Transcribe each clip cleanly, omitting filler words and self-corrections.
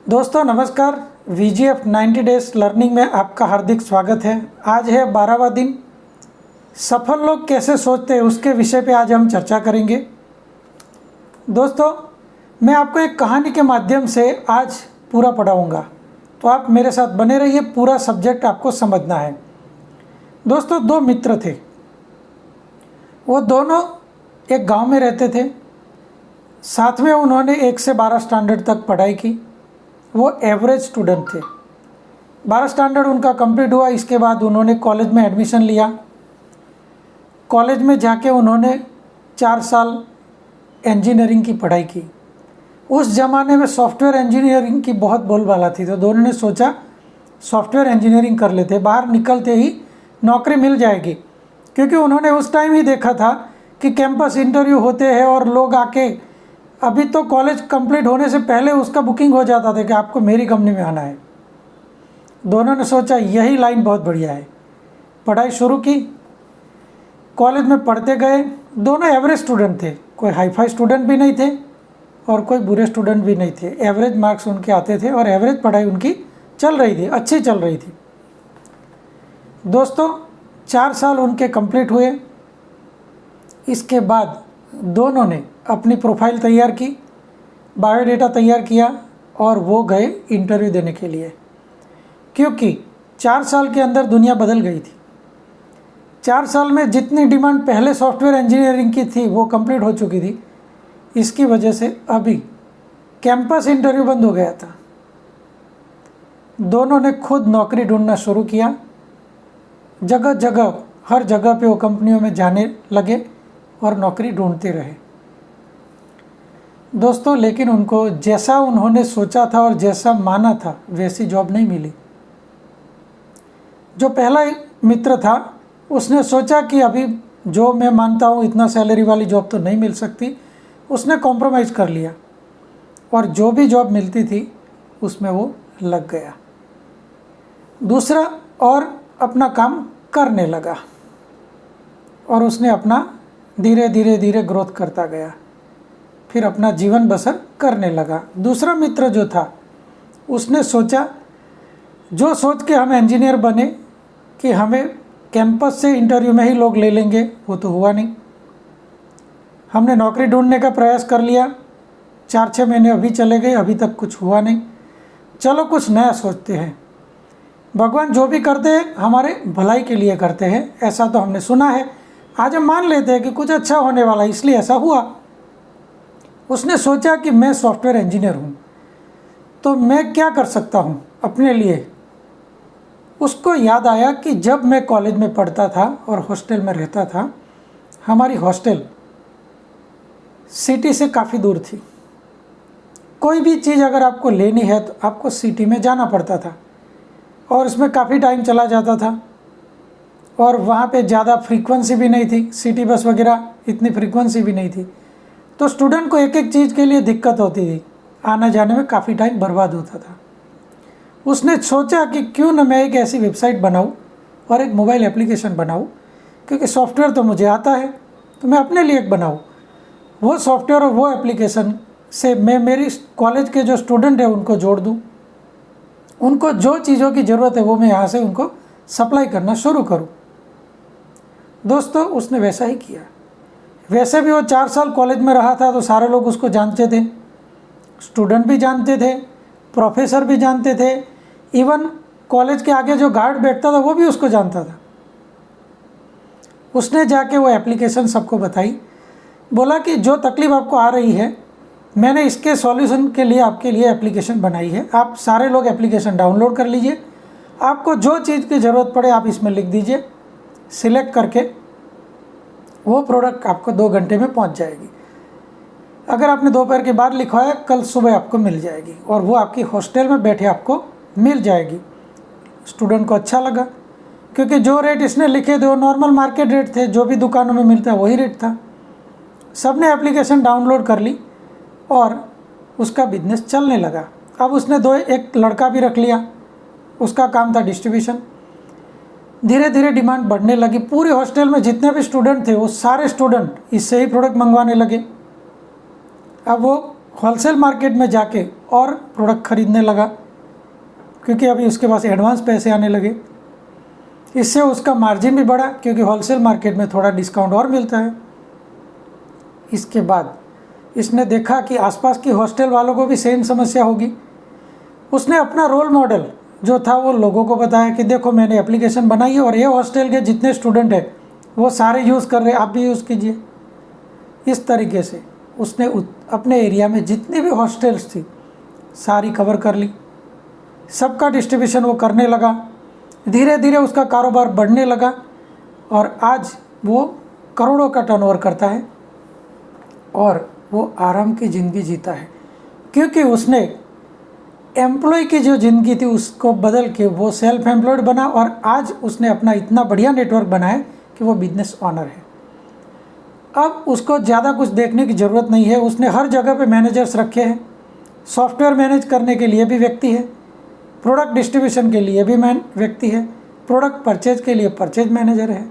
दोस्तों नमस्कार। VGF 90 days learning में आपका हार्दिक स्वागत है। आज है 12वां दिन। सफल लोग कैसे सोचते हैं उसके विषय पे आज हम चर्चा करेंगे। दोस्तों मैं आपको एक कहानी के माध्यम से आज पूरा पढ़ाऊँगा, तो आप मेरे साथ बने रहिए। पूरा सब्जेक्ट आपको समझना है। दोस्तों दो मित्र थे, वो दोनों एक गांव में रहते थे। साथ में उन्होंने 1 से 12 स्टैंडर्ड तक पढ़ाई की। वो एवरेज स्टूडेंट थे। 12 स्टैंडर्ड उनका कंप्लीट हुआ। इसके बाद उन्होंने कॉलेज में एडमिशन लिया। कॉलेज में जाके उन्होंने 4 साल इंजीनियरिंग की पढ़ाई की। उस ज़माने में सॉफ्टवेयर इंजीनियरिंग की बहुत बोलबाला थी, तो दोनों ने सोचा सॉफ्टवेयर इंजीनियरिंग कर लेते, बाहर निकलते ही नौकरी मिल जाएगी। क्योंकि उन्होंने उस टाइम ही देखा था कि कैंपस इंटरव्यू होते हैं और लोग आके, अभी तो कॉलेज कंप्लीट होने से पहले उसका बुकिंग हो जाता था कि आपको मेरी कंपनी में आना है। दोनों ने सोचा यही लाइन बहुत बढ़िया है। पढ़ाई शुरू की, कॉलेज में पढ़ते गए। दोनों एवरेज स्टूडेंट थे, कोई हाई फाई स्टूडेंट भी नहीं थे और कोई बुरे स्टूडेंट भी नहीं थे। एवरेज मार्क्स उनके आते थे और एवरेज पढ़ाई उनकी चल रही थी, अच्छी चल रही थी। दोस्तों 4 साल उनके कंप्लीट हुए। इसके बाद दोनों ने अपनी प्रोफाइल तैयार की, बायोडेटा तैयार किया और वो गए इंटरव्यू देने के लिए। क्योंकि 4 साल के अंदर दुनिया बदल गई थी। 4 साल में जितनी डिमांड पहले सॉफ्टवेयर इंजीनियरिंग की थी वो कंप्लीट हो चुकी थी। इसकी वजह से अभी कैंपस इंटरव्यू बंद हो गया था। दोनों ने खुद नौकरी ढूंढना शुरू किया। जगह जगह, हर जगह पे वो कंपनियों में जाने लगे और नौकरी ढूंढते रहे। दोस्तों लेकिन उनको जैसा उन्होंने सोचा था और जैसा माना था वैसी जॉब नहीं मिली। जो पहला मित्र था उसने सोचा कि अभी जो मैं मानता हूँ इतना सैलरी वाली जॉब तो नहीं मिल सकती। उसने कॉम्प्रोमाइज़ कर लिया और जो भी जॉब मिलती थी उसमें वो लग गया। दूसरा और अपना काम करने लगा और उसने अपना धीरे धीरे ग्रोथ करता गया, फिर अपना जीवन बसर करने लगा। दूसरा मित्र जो था उसने सोचा, जो सोच के हम इंजीनियर बने कि हमें कैंपस से इंटरव्यू में ही लोग ले लेंगे, वो तो हुआ नहीं। हमने नौकरी ढूंढने का प्रयास कर लिया, 4-6 महीने अभी चले गए, अभी तक कुछ हुआ नहीं। चलो कुछ नया सोचते हैं। भगवान जो भी करते हैं हमारे भलाई के लिए करते हैं, ऐसा तो हमने सुना है। आज हम मान लेते हैं कि कुछ अच्छा होने वाला है, इसलिए ऐसा हुआ। उसने सोचा कि मैं सॉफ्टवेयर इंजीनियर हूँ, तो मैं क्या कर सकता हूँ अपने लिए। उसको याद आया कि जब मैं कॉलेज में पढ़ता था और हॉस्टल में रहता था, हमारी हॉस्टल सिटी से काफ़ी दूर थी। कोई भी चीज़ अगर आपको लेनी है तो आपको सिटी में जाना पड़ता था और उसमें काफ़ी टाइम चला जाता था। और वहाँ पे ज़्यादा फ्रीक्वेंसी भी नहीं थी, सिटी बस वगैरह इतनी फ्रीक्वेंसी भी नहीं थी, तो स्टूडेंट को एक एक चीज़ के लिए दिक्कत होती थी। आने जाने में काफ़ी टाइम बर्बाद होता था। उसने सोचा कि क्यों न मैं एक ऐसी वेबसाइट बनाऊँ और एक मोबाइल एप्लीकेशन बनाऊँ, क्योंकि सॉफ्टवेयर तो मुझे आता है, तो मैं अपने लिए एक बनाऊँ। वो सॉफ्टवेयर और वो एप्लीकेशन से मैं मेरी कॉलेज के जो स्टूडेंट हैं उनको जोड़ दूँ। उनको जो चीज़ों की ज़रूरत है वो मैं यहाँ से उनको सप्लाई करना शुरू करूँ। दोस्तों उसने वैसा ही किया। वैसे भी वो 4 साल कॉलेज में रहा था, तो सारे लोग उसको जानते थे। स्टूडेंट भी जानते थे, प्रोफेसर भी जानते थे, इवन कॉलेज के आगे जो गार्ड बैठता था वो भी उसको जानता था। उसने जाके वो एप्लीकेशन सबको बताई। बोला कि जो तकलीफ़ आपको आ रही है, मैंने इसके सॉल्यूशन के लिए आपके लिए एप्लीकेशन बनाई है। आप सारे लोग एप्लीकेशन डाउनलोड कर लीजिए। आपको जो चीज़ की ज़रूरत पड़े आप इसमें लिख दीजिए, सिलेक्ट करके वो प्रोडक्ट आपको 2 घंटे में पहुंच जाएगी। अगर आपने दोपहर के बाद लिखवाया, कल सुबह आपको मिल जाएगी और वो आपकी हॉस्टल में बैठे आपको मिल जाएगी। स्टूडेंट को अच्छा लगा, क्योंकि जो रेट इसने लिखे थे वो नॉर्मल मार्केट रेट थे, जो भी दुकानों में मिलता है वही रेट था। सब ने एप्लीकेशन डाउनलोड कर ली और उसका बिजनेस चलने लगा। अब उसने एक लड़का भी रख लिया, उसका काम था डिस्ट्रीब्यूशन। धीरे धीरे डिमांड बढ़ने लगी। पूरे हॉस्टल में जितने भी स्टूडेंट थे वो सारे स्टूडेंट इससे ही प्रोडक्ट मंगवाने लगे। अब वो होलसेल मार्केट में जाके और प्रोडक्ट खरीदने लगा, क्योंकि अभी उसके पास एडवांस पैसे आने लगे। इससे उसका मार्जिन भी बढ़ा, क्योंकि होलसेल मार्केट में थोड़ा डिस्काउंट और मिलता है। इसके बाद इसने देखा कि आसपास की हॉस्टल वालों को भी सेम समस्या होगी। उसने अपना रोल मॉडल जो था वो लोगों को बताया कि देखो मैंने एप्लीकेशन बनाई है और ये हॉस्टल के जितने स्टूडेंट हैं वो सारे यूज़ कर रहे हैं, आप भी यूज़ कीजिए। इस तरीके से उसने अपने एरिया में जितनी भी हॉस्टल्स थी सारी कवर कर ली। सबका डिस्ट्रीब्यूशन वो करने लगा। धीरे धीरे उसका कारोबार बढ़ने लगा और आज वो करोड़ों का टर्नओवर करता है और वो आराम की ज़िंदगी जीता है, क्योंकि उसने एम्प्लॉय की जो ज़िंदगी थी उसको बदल के वो सेल्फ एम्प्लॉयड बना और आज उसने अपना इतना बढ़िया नेटवर्क बनाया कि वो बिजनेस ऑनर है। अब उसको ज़्यादा कुछ देखने की ज़रूरत नहीं है। उसने हर जगह पे मैनेजर्स रखे हैं। सॉफ्टवेयर मैनेज करने के लिए भी व्यक्ति है, प्रोडक्ट डिस्ट्रीब्यूशन के लिए भी व्यक्ति है, प्रोडक्ट परचेज के लिए परचेज मैनेजर है।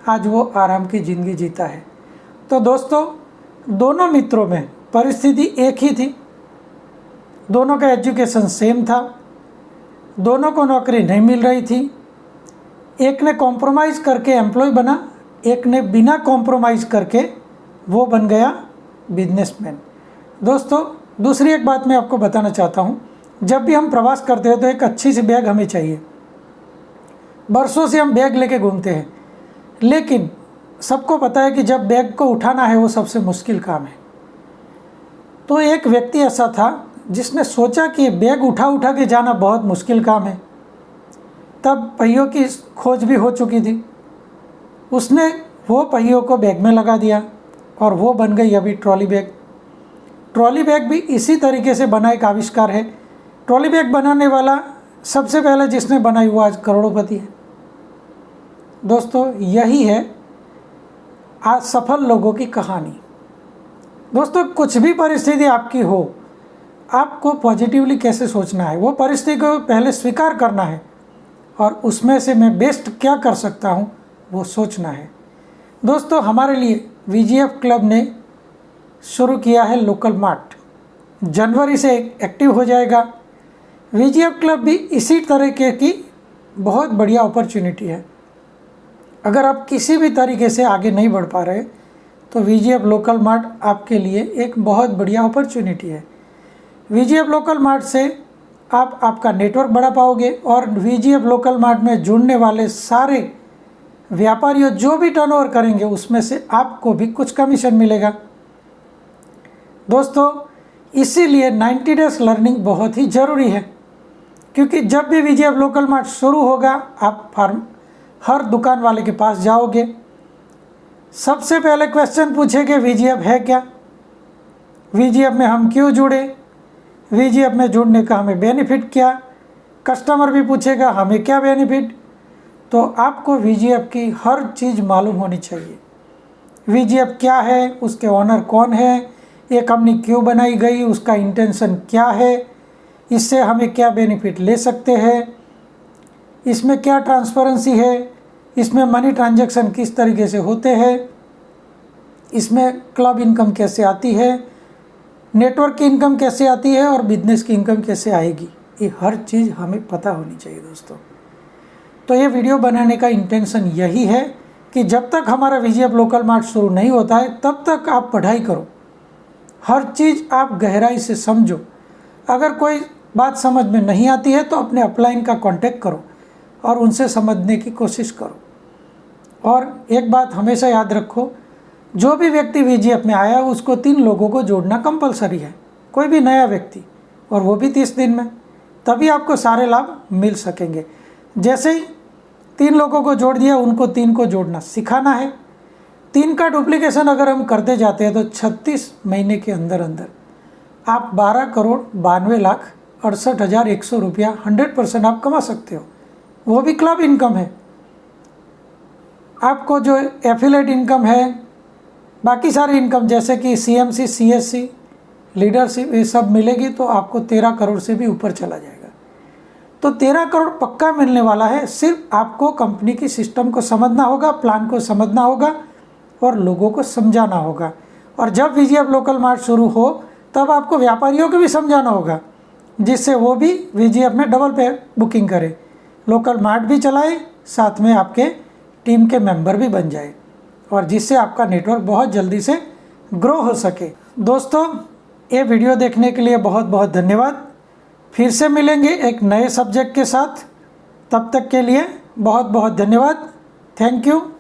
आज वो आराम की ज़िंदगी जीता है। तो दोस्तों, दोनों मित्रों में परिस्थिति एक ही थी, दोनों का एजुकेशन सेम था, दोनों को नौकरी नहीं मिल रही थी। एक ने कॉम्प्रोमाइज़ करके एम्प्लॉय बना, एक ने बिना कॉम्प्रोमाइज़ करके वो बन गया बिजनेसमैन। दोस्तों, दूसरी एक बात मैं आपको बताना चाहता हूँ, जब भी हम प्रवास करते हैं तो एक अच्छी सी बैग हमें चाहिए। बरसों से हम बैग लेके घूमते हैं, लेकिन सबको पता है कि जब बैग को उठाना है वो सबसे मुश्किल काम है। तो एक व्यक्ति ऐसा था जिसने सोचा कि बैग उठा के जाना बहुत मुश्किल काम है। तब पहियों की खोज भी हो चुकी थी। उसने वो पहियों को बैग में लगा दिया और वो बन गई अभी ट्रॉली बैग। ट्रॉली बैग भी इसी तरीके से बना एक आविष्कार है। ट्रॉली बैग बनाने वाला सबसे पहले जिसने बनाई वो आज करोड़पति है। दोस्तों, यही है आज सफल लोगों की कहानी। दोस्तों, कुछ भी परिस्थिति आपकी हो, आपको पॉजिटिवली कैसे सोचना है, वो परिस्थिति को पहले स्वीकार करना है और उसमें से मैं बेस्ट क्या कर सकता हूँ वो सोचना है। दोस्तों, हमारे लिए VGF क्लब ने शुरू किया है लोकल मार्ट। जनवरी से एक्टिव हो जाएगा। VGF क्लब भी इसी तरीके की बहुत बढ़िया अपॉर्चुनिटी है। अगर आप किसी भी तरीके से आगे नहीं बढ़ पा रहे तो VGF लोकल मार्ट आपके लिए एक बहुत बढ़िया अपॉर्चुनिटी है। VGF लोकल मार्ट से आप आपका नेटवर्क बढ़ा पाओगे और VGF लोकल मार्ट में जुड़ने वाले सारे व्यापारियों जो भी टर्नओवर करेंगे उसमें से आपको भी कुछ कमीशन मिलेगा। दोस्तों, इसीलिए 90 डेज लर्निंग बहुत ही ज़रूरी है, क्योंकि जब भी VGF लोकल मार्ट शुरू होगा आप हर दुकान वाले के पास जाओगे, सबसे पहले क्वेश्चन पूछेंगे VGF है क्या, VGF में हम क्यों जुड़े, VGF में जुड़ने का हमें बेनिफिट क्या। कस्टमर भी पूछेगा हमें क्या बेनिफिट। तो आपको VGF की हर चीज़ मालूम होनी चाहिए। VGF क्या है, उसके ओनर कौन है, ये कंपनी क्यों बनाई गई, उसका इंटेंशन क्या है, इससे हमें क्या बेनिफिट ले सकते हैं, इसमें क्या ट्रांसपेरेंसी है, इसमें मनी ट्रांजैक्शन किस तरीके से होते हैं, इसमें क्लब इनकम कैसे आती है, नेटवर्क की इनकम कैसे आती है और बिजनेस की इनकम कैसे आएगी, ये हर चीज़ हमें पता होनी चाहिए। दोस्तों, तो ये वीडियो बनाने का इंटेंशन यही है कि जब तक हमारा VGF लोकल मार्ट शुरू नहीं होता है तब तक आप पढ़ाई करो, हर चीज़ आप गहराई से समझो। अगर कोई बात समझ में नहीं आती है तो अपने अपलाइन का कांटेक्ट करो और उनसे समझने की कोशिश करो। और एक बात हमेशा याद रखो, जो भी व्यक्ति VGF में आया उसको 3 लोगों को जोड़ना कंपलसरी है, कोई भी नया व्यक्ति, और वो भी 30 दिन में, तभी आपको सारे लाभ मिल सकेंगे। जैसे ही 3 लोगों को जोड़ दिया, उनको 3 को जोड़ना सिखाना है। 3 का डुप्लीकेशन अगर हम करते जाते हैं तो 36 महीने के अंदर अंदर आप 12,92,68,100 रुपया 100% आप कमा सकते हो। वो भी क्लब इनकम है। आपको जो एफिलेट इनकम है, बाकी सारी इनकम जैसे कि CMC, CSC, लीडरशिप, ये सब मिलेगी तो आपको 13 करोड़ से भी ऊपर चला जाएगा। तो 13 करोड़ पक्का मिलने वाला है। सिर्फ आपको कंपनी की सिस्टम को समझना होगा, प्लान को समझना होगा और लोगों को समझाना होगा। और जब VGF लोकल मार्ट शुरू हो तब आपको व्यापारियों को भी समझाना होगा, जिससे वो भी VGF में डबल पे बुकिंग करे, लोकल मार्ट भी चलाए, साथ में आपके टीम के मेंबर भी बन जाए, और जिससे आपका नेटवर्क बहुत जल्दी से ग्रो हो सके। दोस्तों, ये वीडियो देखने के लिए बहुत बहुत धन्यवाद। फिर से मिलेंगे एक नए सब्जेक्ट के साथ, तब तक के लिए बहुत बहुत धन्यवाद। Thank you.